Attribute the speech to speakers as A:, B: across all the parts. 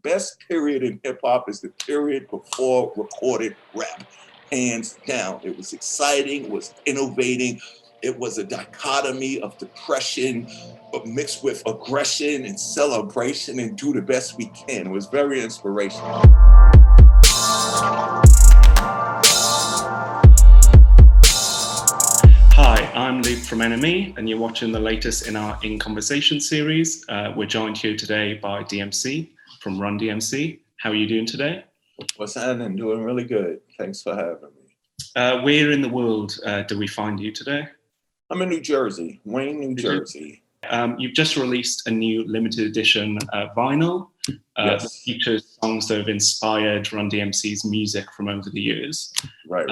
A: best period in hip hop is the period before recorded rap, hands down. It was exciting, it was innovating. It was a dichotomy of depression, but mixed with aggression and celebration and do the best we can. It was very inspirational.
B: Hi, I'm Luke from NME, and you're watching the latest in our In Conversation series. We're joined here today by DMC from Run-DMC. How are you doing today?
A: What's happening? Doing really good. Thanks for having me.
B: Where in the world do we find you today?
A: I'm in New Jersey, Wayne, New Jersey.
B: You've just released a new limited edition vinyl that features songs that have inspired Run-DMC's music from over the years.
A: Right.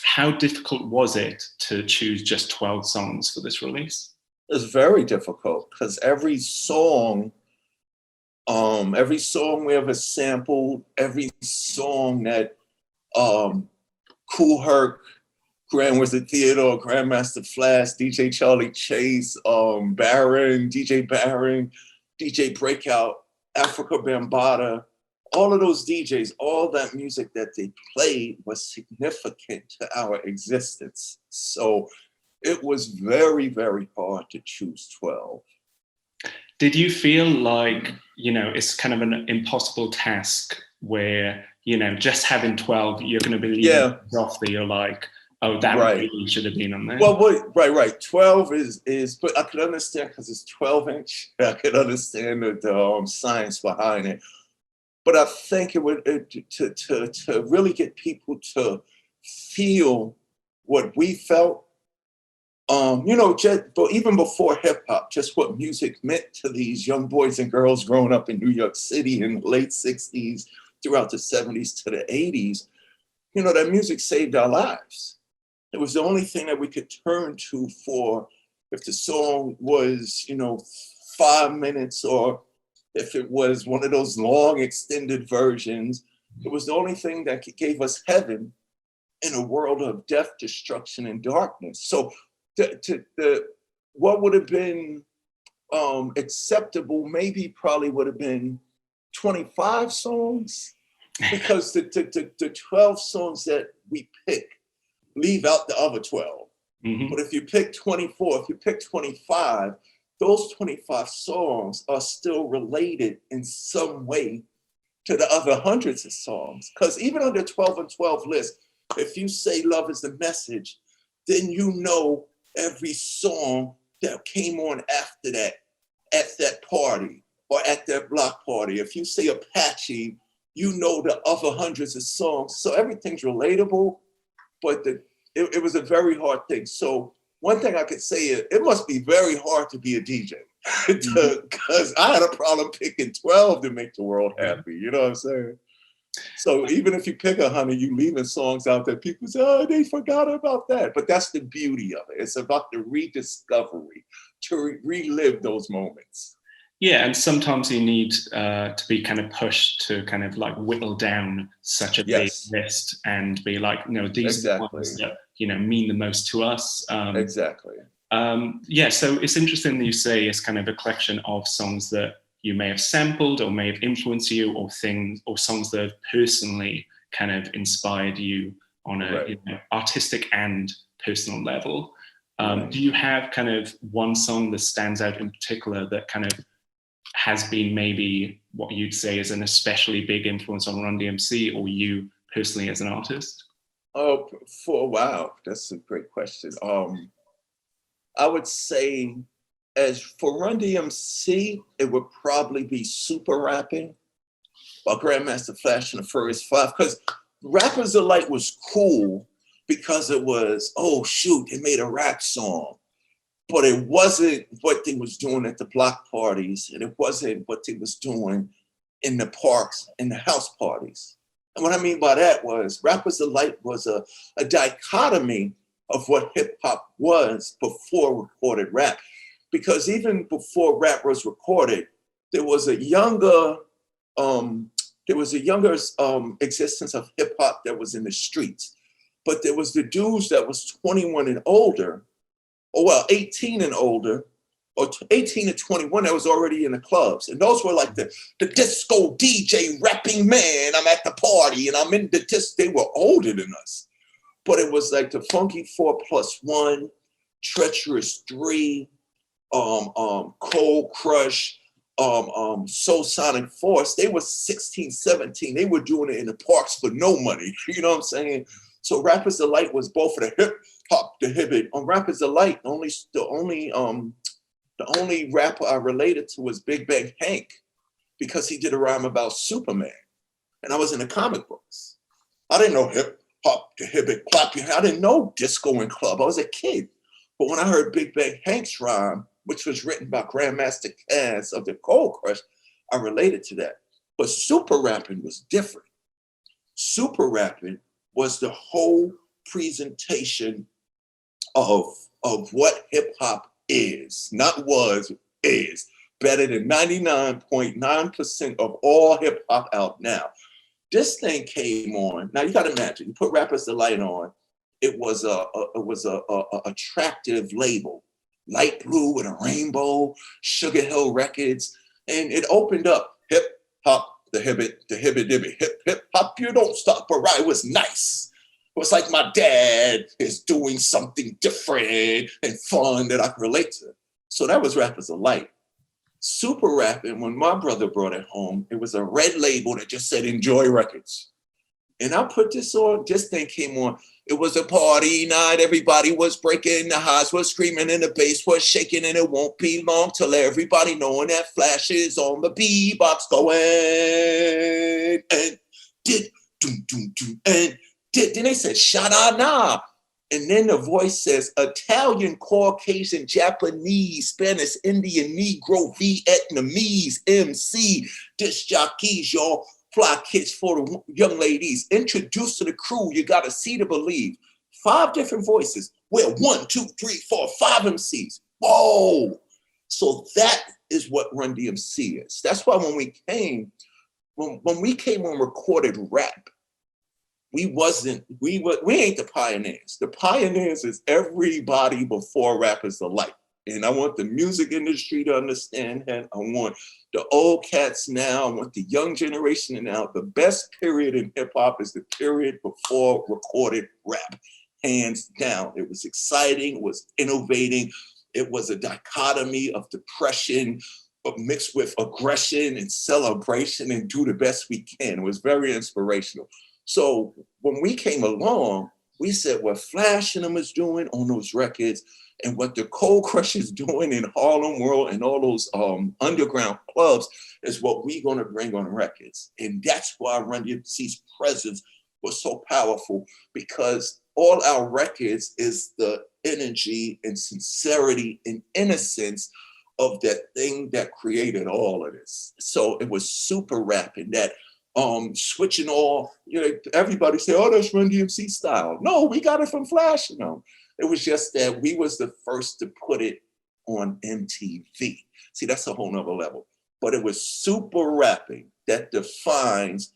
B: How difficult was it to choose just 12 songs for this release?
A: It's very difficult because every song we ever sampled, every song that Kool Herc, Grand Wizard Theodore, Grandmaster Flash, DJ Charlie Chase, Baron, DJ Breakout, Africa Bambaataa, all of those DJs, all that music that they played was significant to our existence. So it was very, very hard to choose 12.
B: Did you feel like, it's kind of an impossible task where, just having 12, you're going to believe off that you're like, oh, that really should have been on there?
A: Well, right. 12 is, but I could understand because it's 12-inch. I could understand the science behind it. But I think it would, to really get people to feel what we felt, but even before hip hop, just what music meant to these young boys and girls growing up in New York City in the late 60s, throughout the 70s to the 80s, that music saved our lives. It was the only thing that we could turn to for if the song was, 5 minutes, or if it was one of those long extended versions. It was the only thing that gave us heaven in a world of death, destruction, and darkness. So what would have been acceptable probably would have been 25 songs, because the 12 songs that we pick leave out the other 12. Mm-hmm. But if you pick 24, if you pick 25, those 25 songs are still related in some way to the other hundreds of songs. Because even on the 12 and 12 list, if you say love is the message, then every song that came on after that at that party or at that block party. If you say Apache, the other hundreds of songs. So everything's relatable, but it was a very hard thing. So one thing I could say is it must be very hard to be a DJ, because I had a problem picking 12 to make the world happy. You know what I'm saying? So even if you pick 100, you leaving songs out that people say, oh, they forgot about that. But that's the beauty of it. It's about the rediscovery, to relive those moments.
B: Yeah, and sometimes you need to be kind of pushed to kind of like whittle down such a big list and be like, these are the ones that, mean the most to us.
A: Exactly.
B: So it's interesting that you say it's kind of a collection of songs that you may have sampled or may have influenced you, or songs that have personally kind of inspired you on a artistic and personal level. Do you have kind of one song that stands out in particular that kind of has been maybe what you'd say is an especially big influence on Run-DMC, or you personally as an artist?
A: Oh, wow, that's a great question. I would say, as for Run-DMC, it would probably be Super Rapping by Grandmaster Flash and the Furious Five, because Rappers Delight was cool because it was, oh shoot, they made a rap song. But it wasn't what they was doing at the block parties, and it wasn't what they was doing in the parks and the house parties. And what I mean by that was Rappers Delight was a dichotomy of what hip hop was before recorded rap. Because even before rap was recorded, there was a younger existence of hip hop that was in the streets. But there was the dudes that was 21 and older, 18 and older, or 18 to 21 that was already in the clubs. And those were like the disco DJ rapping, man, I'm at the party and I'm in the disc. They were older than us. But it was like the Funky 4+1, Treacherous 3, Cold Crush, Soul Sonic Force. They were 16, 17. They were doing it in the parks for no money. You know what I'm saying? So Rappers Delight was both of the hip hop, the hibbit. On Rappers Delight, the only rapper I related to was Big Bang Hank, because he did a rhyme about Superman. And I was in the comic books. I didn't know hip hop, the hibbit, clap your hands. I didn't know disco and club. I was a kid. But when I heard Big Bang Hank's rhyme, which was written by Grandmaster Caz of the Cold Crush, I related to that. But super rapping was different. Super rapping was the whole presentation of what hip hop is, not was, is. Better than 99.9% of all hip hop out now. This thing came on. Now you got to imagine, you put Rappers Delight on. It was a attractive label, light blue with a rainbow, Sugar Hill Records, and it opened up hip hop, the hibbit dibby, hip hop. You don't stop a ride. It was nice. It was like my dad is doing something different and fun that I can relate to. So that was Rappers Delight. Super rapping, when my brother brought it home, it was a red label that just said Enjoy Records. And I put this on, this thing came on. It was a party night, everybody was breaking, the highs was screaming and the bass was shaking, and it won't be long till everybody knowing that Flash is on the beatbox going. And did, doom, doom, doom, and did. Then they said, Sha-da-na. And then the voice says, Italian, Caucasian, Japanese, Spanish, Indian, Negro, Vietnamese, MC, disc jockeys, y'all, fly kids for the young ladies. Introduced to the crew, you gotta see to believe. 5 different voices. We're 1, 2, 3, 4, 5 MCs. Whoa! So that is what Run-DMC is. That's why when we came on recorded rap, we ain't the pioneers. The pioneers is everybody before Rappers Delight. And I want the music industry to understand that. I want the old cats now. I want the young generation now. The best period in hip hop is the period before recorded rap, hands down. It was exciting, it was innovating. It was a dichotomy of depression, but mixed with aggression and celebration and do the best we can. It was very inspirational. So when we came along, we said what Flash and them is doing on those records and what the Cold Crush is doing in Harlem World and all those underground clubs is what we're gonna bring on records. And that's why Run-DMC's presence was so powerful, because all our records is the energy and sincerity and innocence of that thing that created all of this. So it was super rapping that switching all, everybody say, oh, that's Run-DMC style. No, we got it from Flash, It was just that we was the first to put it on MTV. See, that's a whole nother level. But it was super rapping that defines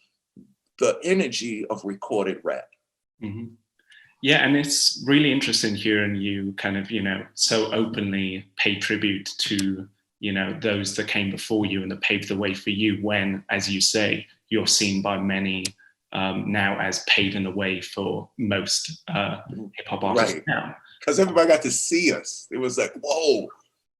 A: the energy of recorded rap.
B: Mm-hmm. Yeah, and it's really interesting hearing you kind of, so openly pay tribute to, those that came before you and that paved the way for you when, as you say, you're seen by many now as paving the way for most hip hop artists now.
A: Because everybody got to see us. It was like, whoa,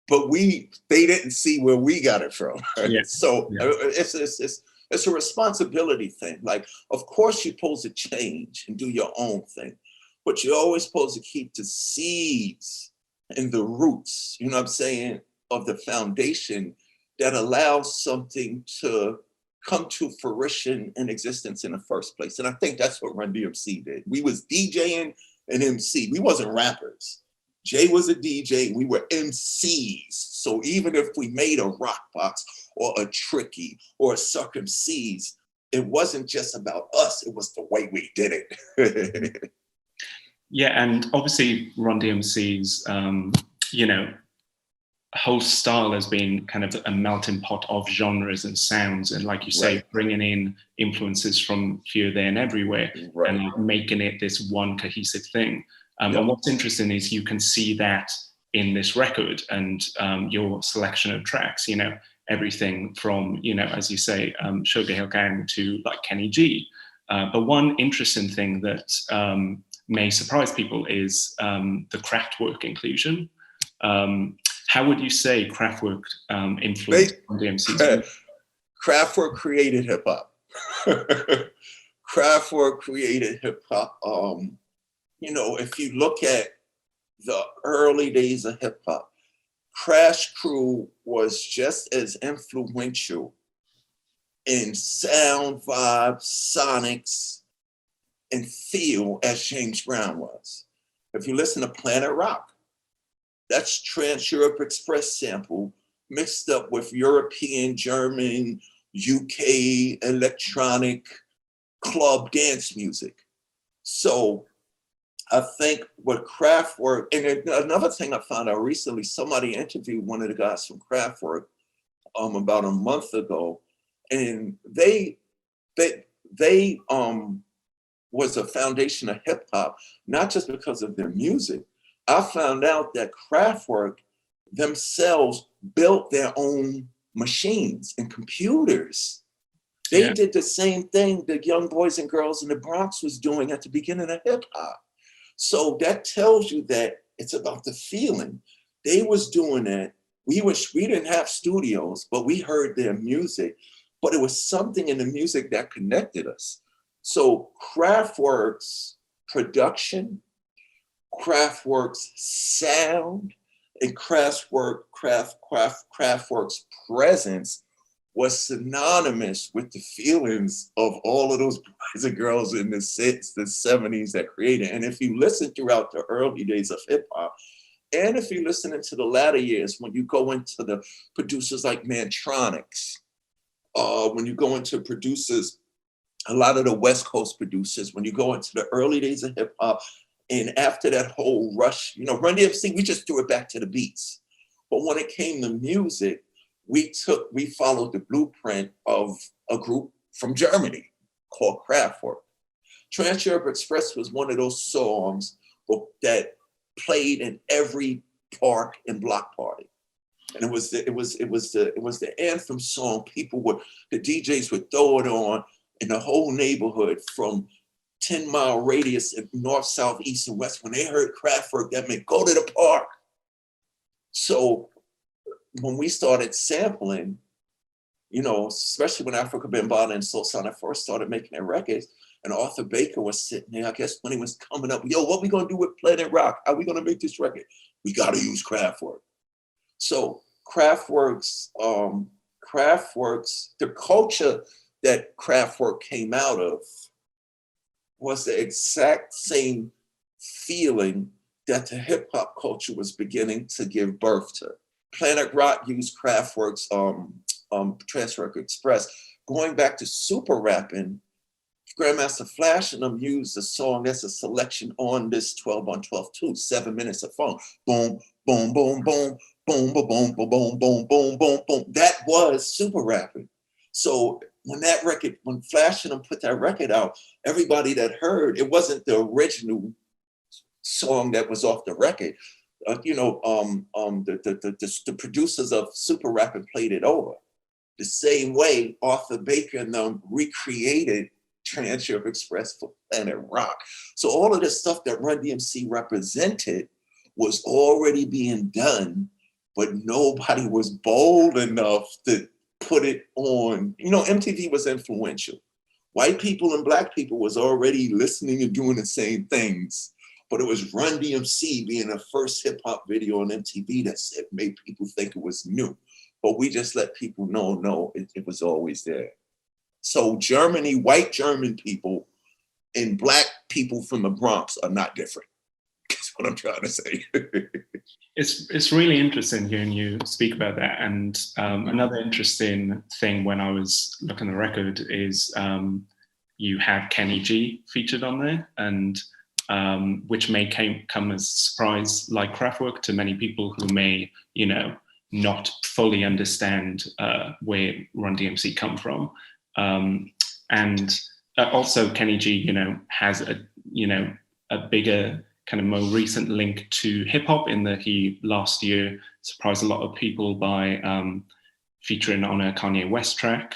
A: but they didn't see where we got it from. Yeah. So yeah. It's a responsibility thing. Like, of course you're supposed to change and do your own thing, but you're always supposed to keep the seeds and the roots, you know what I'm saying, of the foundation that allows something to come to fruition and existence in the first place. And I think that's what Run-DMC did. We was DJing and MC. We wasn't rappers. Jay was a DJ, we were MCs. So even if we made a rock box or a tricky or a Suck MCs, it wasn't just about us, it was the way we did it.
B: Yeah, and obviously Run-DMC's, whole style has been kind of a melting pot of genres and sounds, and like you say, bringing in influences from here, there, and everywhere, and making it this one cohesive thing. And what's interesting is you can see that in this record and your selection of tracks, you know, everything from, you know, as you say, Sugar Hill Gang to like Kenny G. But one interesting thing that may surprise people is the Kraftwerk inclusion. How would you say Kraftwerk influenced Run-DMC?
A: Kraftwerk created hip hop. Kraftwerk created hip hop. You know, if you look at the early days of hip hop, Crash Crew was just as influential in sound, vibe, sonics, and feel as James Brown was. If you listen to Planet Rock, that's Trans-Europe Express sample mixed up with European, German, UK, electronic, club dance music. So I think what Kraftwerk, and another thing I found out recently, somebody interviewed one of the guys from Kraftwerk about a month ago, and they was a foundation of hip hop, not just because of their music. I found out that Kraftwerk themselves built their own machines and computers. They did the same thing the young boys and girls in the Bronx was doing at the beginning of hip hop. So that tells you that it's about the feeling. They was doing that. We didn't have studios, but we heard their music, but it was something in the music that connected us. So Kraftwerk's production, Kraftwerk's sound, and Kraftwerk's presence was synonymous with the feelings of all of those boys and girls in the 70s that created. And if you listen throughout the early days of hip hop, and if you listen into the latter years, when you go into the producers like Mantronix, when you go into producers, a lot of the West Coast producers, when you go into the early days of hip hop, and after that whole rush, you know, Run-DMC, we just threw it back to the beats. But when it came to music, we followed the blueprint of a group from Germany called Kraftwerk. Trans-Europe Express was one of those songs that played in every park and block party. And it was the anthem song. The DJs would throw it on in the whole neighborhood from 10-mile radius in north, south, east, and west. When they heard Kraftwerk, that meant go to the park. So when we started sampling, you know, especially when Africa Bambaataa and Soul Sonic first started making their records, and Arthur Baker was sitting there, I guess when he was coming up, yo, what we gonna do with Planet Rock? How we gonna make this record? We gotta use Kraftwerk. So Kraftwerk's, the culture that Kraftwerk came out of was the exact same feeling that the hip hop culture was beginning to give birth to. Planet Rock used Kraftwerk's Trans-Europe Express. Going back to super rapping, Grandmaster Flash and them used a song that's a selection on this 12 on 12 too, 7 minutes of funk. Boom, boom, boom, boom, boom, boom, boom, boom, boom, boom, boom, boom, boom. That was super rapping. So when Flash and them put that record out, everybody that heard, it wasn't the original song that was off the record. The producers of Super Rapping played it over. The same way Arthur Baker and them recreated Trans-Europe Express for Planet Rock. So all of this stuff that Run-DMC represented was already being done, but nobody was bold enough to put it on. You know, MTV was influential. White people and black people was already listening and doing the same things, but it was Run-DMC being the first hip hop video on MTV that made people think it was new. But we just let people know, no, it was always there. So Germany, white German people and black people from the Bronx are not different. That's what I'm trying to say.
B: It's really interesting hearing you speak about that. And another interesting thing when I was looking at the record is you have Kenny G featured on there, and which may come as a surprise, like Kraftwerk, to many people who may, you know, not fully understand where Run-DMC come from. And also Kenny G, you know, has a bigger kind of more recent link to hip hop in that he last year surprised a lot of people by featuring on a Kanye West track.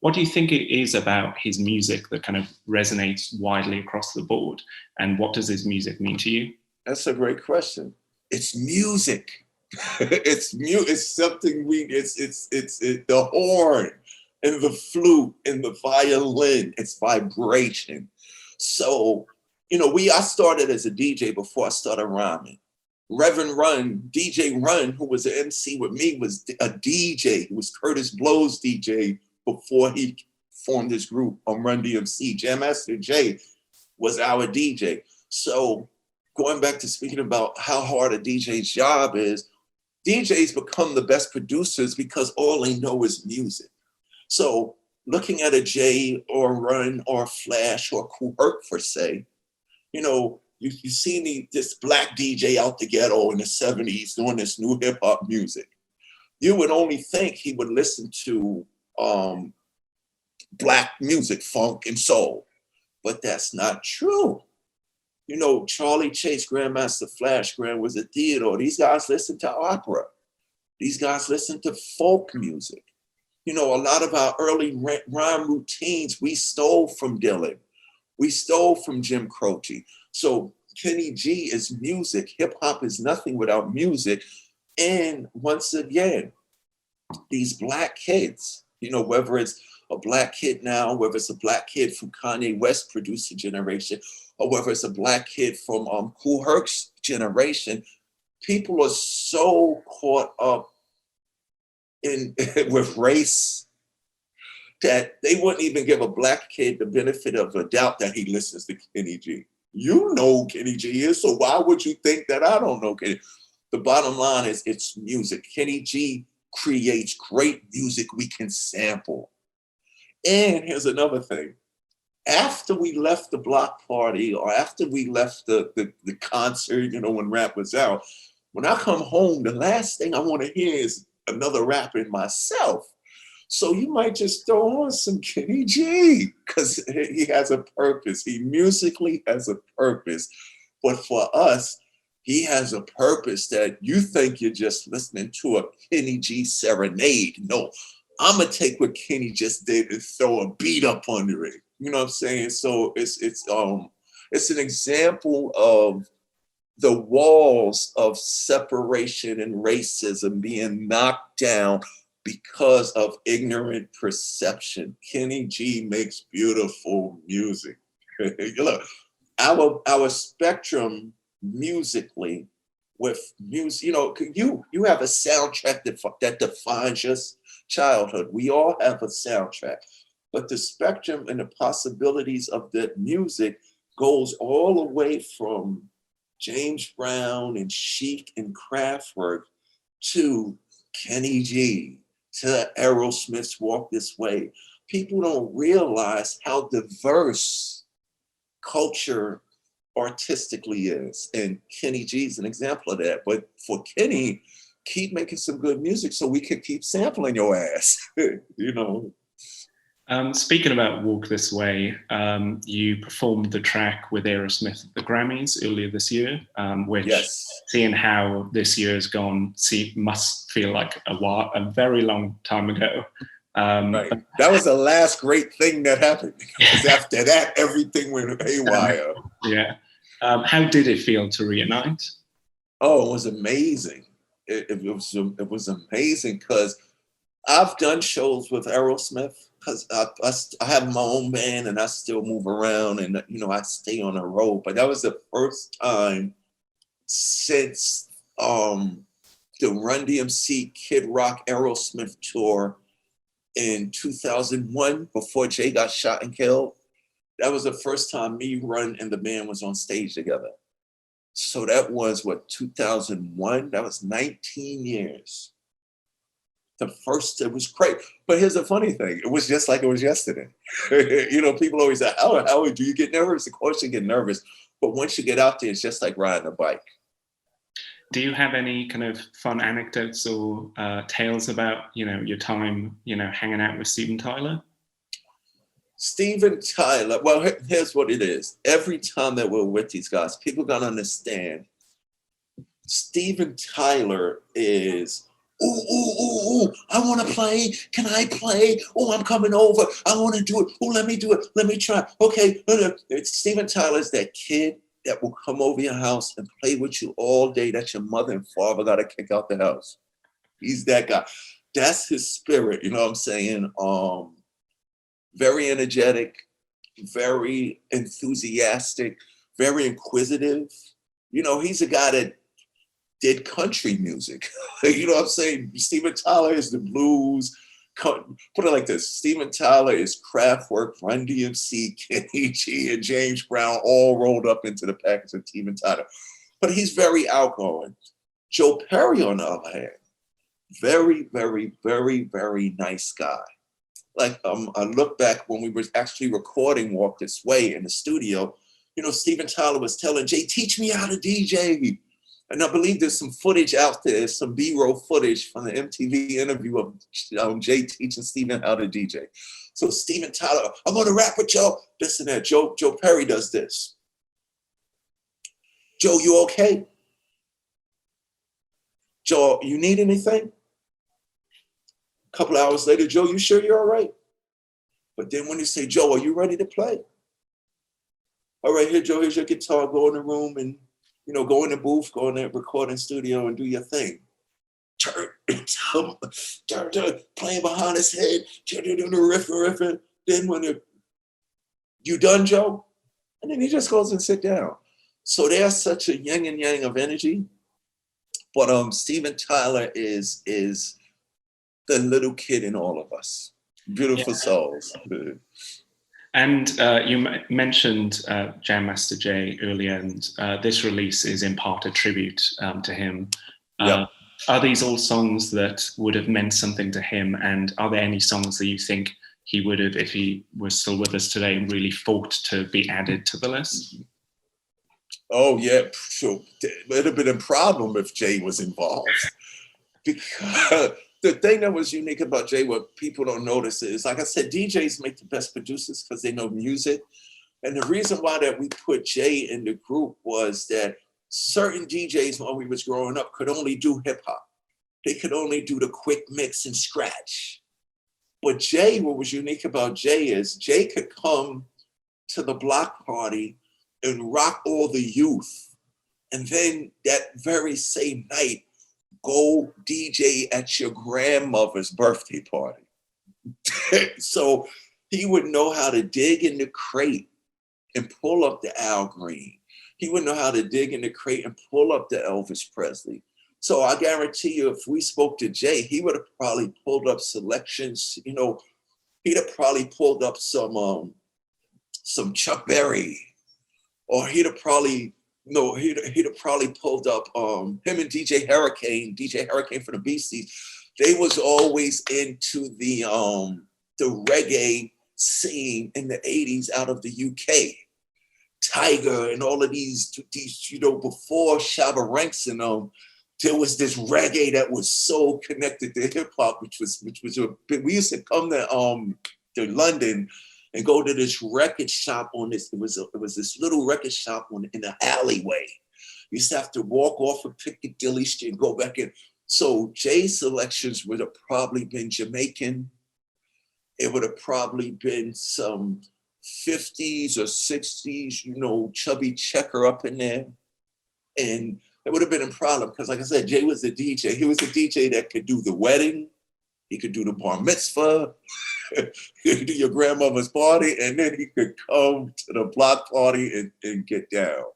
B: What do you think it is about his music that kind of resonates widely across the board? And what does his music mean to you?
A: That's a great question. It's music. It's something it's the horn and the flute and the violin. It's vibration. So, I started as a DJ before I started rhyming. Reverend Run, DJ Run, who was an MC with me, was a DJ. He was Curtis Blow's DJ before he formed his group on Run-DMC. Jam Master Jay was our DJ. So going back to speaking about how hard a DJ's job is, DJs become the best producers because all they know is music. So looking at a Jay or Run or Flash or Kool Herc, per se, you see this black DJ out the ghetto in the 70s doing this new hip hop music. You would only think he would listen to black music, funk and soul, but that's not true. Charlie Chase, Grandmaster Flash, Grand Wizard Theodore, these guys listen to opera. These guys listen to folk music. A lot of our early rhyme routines, we stole from Dylan. We stole from Jim Croce. So Kenny G is music. Hip hop is nothing without music. And once again, these black kids, whether it's a black kid now, whether it's a black kid from Kanye West producer generation, or whether it's a black kid from Kool Herc's generation, people are so caught up in with race that they wouldn't even give a black kid the benefit of a doubt that he listens to Kenny G. You know who Kenny G is, so why would you think that I don't know Kenny? The bottom line is it's music. Kenny G creates great music we can sample. And here's another thing. After we left the block party or after we left the concert, when rap was out, when I come home, the last thing I want to hear is another rapper in myself. So you might just throw on some Kenny G because he has a purpose. He musically has a purpose. But for us, he has a purpose that you think you're just listening to a Kenny G serenade. No, I'm going to take what Kenny just did and throw a beat up under it. You know what I'm saying? So it's an example of the walls of separation and racism being knocked down because of ignorant perception. Kenny G makes beautiful music. Look, our spectrum musically with music, you have a soundtrack that defines your childhood. We all have a soundtrack, but the spectrum and the possibilities of that music goes all the way from James Brown and Chic and Kraftwerk to Kenny G, to Aerosmith's Walk This Way. People don't realize how diverse culture artistically is. And Kenny G is an example of that. But for Kenny, keep making some good music so we can keep sampling your ass,
B: Speaking about Walk This Way, you performed the track with Aerosmith at the Grammys earlier this year, which, yes, seeing how this year has gone, must feel like a very long time ago.
A: Right. That was the last great thing that happened, because after that, everything went haywire.
B: Yeah. How did it feel to reunite?
A: Oh, it was amazing. It was amazing because I've done shows with Aerosmith because I have my own band and I still move around and, I stay on the road. But that was the first time since the Run-DMC Kid Rock Aerosmith tour in 2001, before Jay got shot and killed. That was the first time me, Run, and the band was on stage together. So that was 2001? That was 19 years. It was great. But here's the funny thing. It was just like it was yesterday. People always say, how do you get nervous? Of course you get nervous. But once you get out there, it's just like riding a bike.
B: Do you have any kind of fun anecdotes or tales about, your time, hanging out with Steven Tyler?
A: Steven Tyler, well, here's what it is. Every time that we're with these guys, people gotta understand, Steven Tyler is, ooh, ooh, ooh, ooh, I wanna play, can I play? Oh, I'm coming over, I wanna do it, oh, let me do it, let me try, okay. Steven Tyler's that kid that will come over your house and play with you all day that your mother and father gotta kick out the house. He's that guy. That's his spirit, you know what I'm saying? Very energetic, very enthusiastic, very inquisitive. You know, he's a guy that did country music. You know what I'm saying? Steven Tyler is the blues. Put it like this: Steven Tyler is Kraftwerk, Run-DMC, Kenny G, and James Brown all rolled up into the package of Steven Tyler. But he's very outgoing. Joe Perry, on the other hand, very, very, very, very nice guy. Like I look back when we were actually recording Walk This Way in the studio, you know, Steven Tyler was telling Jay, teach me how to DJ. And I believe there's some footage out there, some B-roll footage from the MTV interview of Jay teaching Steven how to DJ. So Steven Tyler, I'm gonna rap with y'all, this and that. Joe Perry does this. Joe, you okay? Joe, you need anything? A couple hours later, Joe, you sure you're all right? But then when you say, Joe, are you ready to play? All right, here, Joe, here's your guitar, go in the room and, you know, go in the booth, go in the recording studio and do your thing. Turn, playing behind his head, riffing. Then when you done, Joe? And then he just goes and sit down. So there's such a yin and yang of energy. But Steven Tyler is the little kid in all of us. Beautiful souls.
B: And you mentioned Jam Master Jay earlier, and this release is in part a tribute to him.
A: Yep.
B: Are these all songs that would have meant something to him? And are there any songs that you think he would have, if he was still with us today, really fought to be added to the list?
A: Oh, yeah. So it would have been a problem if Jay was involved. Because the thing that was unique about Jay, what people don't notice is, like I said, DJs make the best producers because they know music. And the reason why that we put Jay in the group was that certain DJs when we was growing up could only do hip hop. They could only do the quick mix and scratch. But Jay, what was unique about Jay is Jay could come to the block party and rock all the youth. And then that very same night, go DJ at your grandmother's birthday party. So he would know how to dig in the crate and pull up the Al Green. He would know how to dig in the crate and pull up the Elvis Presley. So I guarantee you, if we spoke to Jay, he would have probably pulled up selections. You know, he'd have probably pulled up some Chuck Berry, or he'd have probably pulled up him and DJ Hurricane for the Beasties. They was always into the reggae scene in the 80s out of the UK. Tiger and all of these, you know, before Shabba Ranks and there was this reggae that was so connected to hip hop, which was we used to come to London and go to this record shop on this. It was this little record shop in the alleyway. You used to have to walk off of Piccadilly Street and go back in. So Jay's selections would have probably been Jamaican. It would have probably been some 50s or 60s, you know, Chubby Checker up in there. And it would have been a problem because, like I said, Jay was a DJ. He was a DJ that could do the wedding. He could do the bar mitzvah. He could do your grandmother's party. And then he could come to the block party and get down.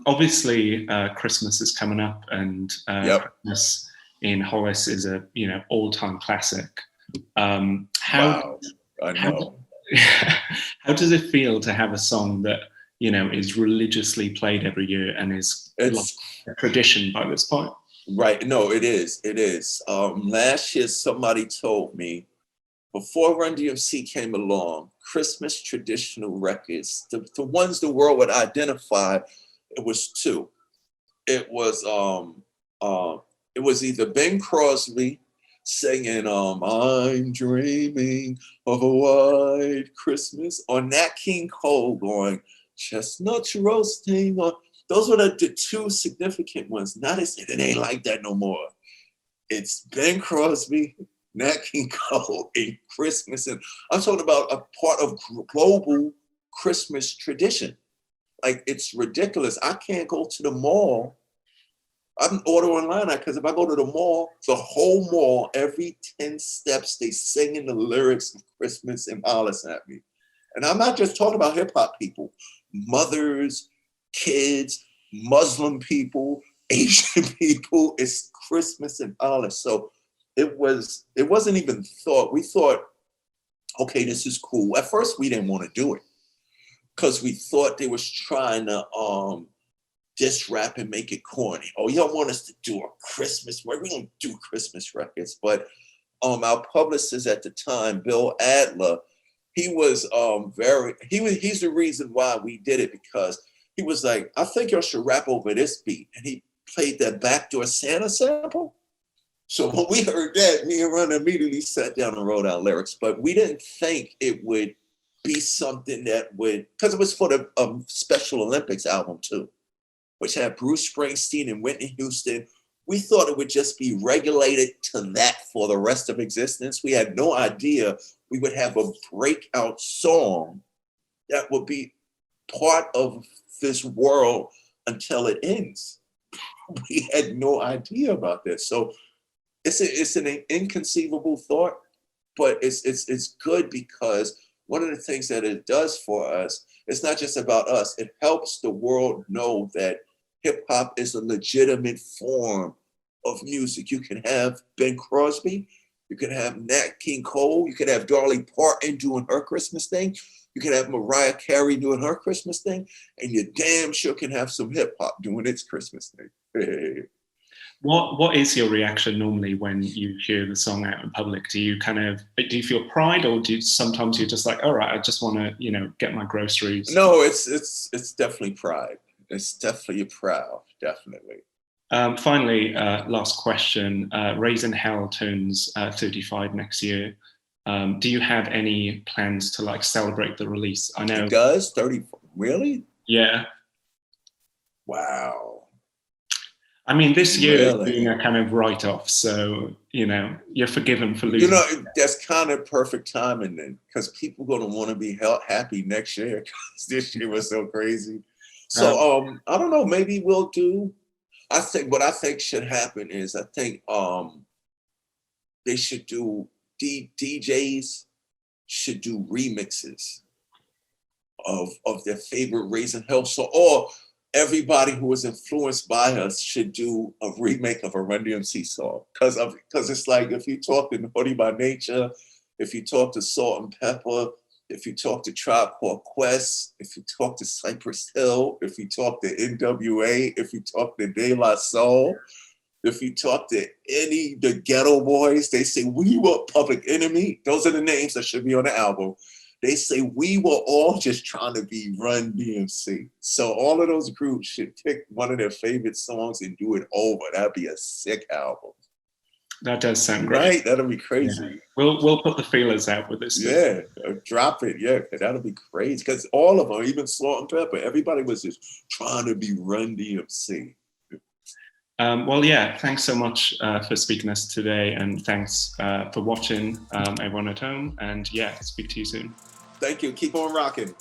B: Obviously, Christmas is coming up, and Christmas in Hollis is a all-time classic.
A: Wow, I know.
B: How does it feel to have a song that is religiously played every year and is like a tradition by this point?
A: Right. No, it is. It is. Last year, somebody told me before Run-DMC came along, Christmas traditional records, the ones the world would identify, it was two. It was either Bing Crosby singing I'm dreaming of a white Christmas, or Nat King Cole going chestnuts roasting. Or those were the two significant ones. Now they say it ain't like that no more. It's Ben Crosby, Nat King Cole, and Christmas. And I'm talking about a part of global Christmas tradition. Like, it's ridiculous. I can't go to the mall. I can order online because if I go to the mall, the whole mall, every 10 steps, they singing the lyrics of Christmas in Hollis at me. And I'm not just talking about hip hop people, mothers, kids, Muslim people, Asian people. It's Christmas in Hollis. So it wasn't even thought. We thought, okay, this is cool. At first, we didn't want to do it because we thought they was trying to diss rap and make it corny. Oh, y'all want us to do a Christmas record? We don't do Christmas records. But our publicist at the time, Bill Adler, he was he's the reason why we did it, because he was like, I think y'all should rap over this beat. And he played that Backdoor Santa sample. So when we heard that, me and Run immediately sat down and wrote out lyrics. But we didn't think it would be something that would, because it was for the Special Olympics album too, which had Bruce Springsteen and Whitney Houston. We thought it would just be regulated to that for the rest of existence. We had no idea we would have a breakout song that would be part of this world until it ends. We had no idea about this. So it's an inconceivable thought, but it's good, because one of the things that it does for us, it's not just about us. It helps the world know that hip hop is a legitimate form of music. You can have Ben Crosby, you can have Nat King Cole, you can have Dolly Parton doing her Christmas thing, you can have Mariah Carey doing her Christmas thing, and you damn sure can have some hip hop doing its Christmas thing. Hey.
B: What is your reaction normally when you hear the song out in public? Do you feel pride, or sometimes you're just like, all right, I just want to, get my groceries?
A: No, it's definitely pride. It's definitely proud, definitely.
B: Finally, last question. Raising Hell turns 35 next year. Do you have any plans to celebrate the release? I know
A: it does. 30, really?
B: Yeah.
A: Wow.
B: I mean, this year is being a kind of write-off, so you're forgiven for losing.
A: That's kind of perfect timing then, because people are going to want to be happy next year, because this year was so crazy. So I don't know. Maybe we'll do. I think what I think should happen is I think they should do DJs should do remixes of their favorite Raising Hell song, or everybody who was influenced by us should do a remake of a Run-DMC song. Because it's like, if you talk to Naughty by Nature, if you talk to Salt and Pepper, if you talk to Tribe Called Quest, if you talk to Cypress Hill, if you talk to NWA, if you talk to De La Soul, if you talk to the Ghetto Boys, they say, we were Public Enemy. Those are the names that should be on the album. They say we were all just trying to be Run-DMC. So all of those groups should pick one of their favorite songs and do it over. That'd be a sick album.
B: That does sound great.
A: Right? That'll be crazy.
B: Yeah. We'll put the feelers out with this.
A: Yeah, drop it. Yeah, that'll be crazy. Because all of them, even Salt and Pepper, everybody was just trying to be Run-DMC.
B: Well, yeah, thanks so much for speaking to us today, and thanks for watching, everyone at home. And yeah, speak to you soon.
A: Thank you. Keep on rocking.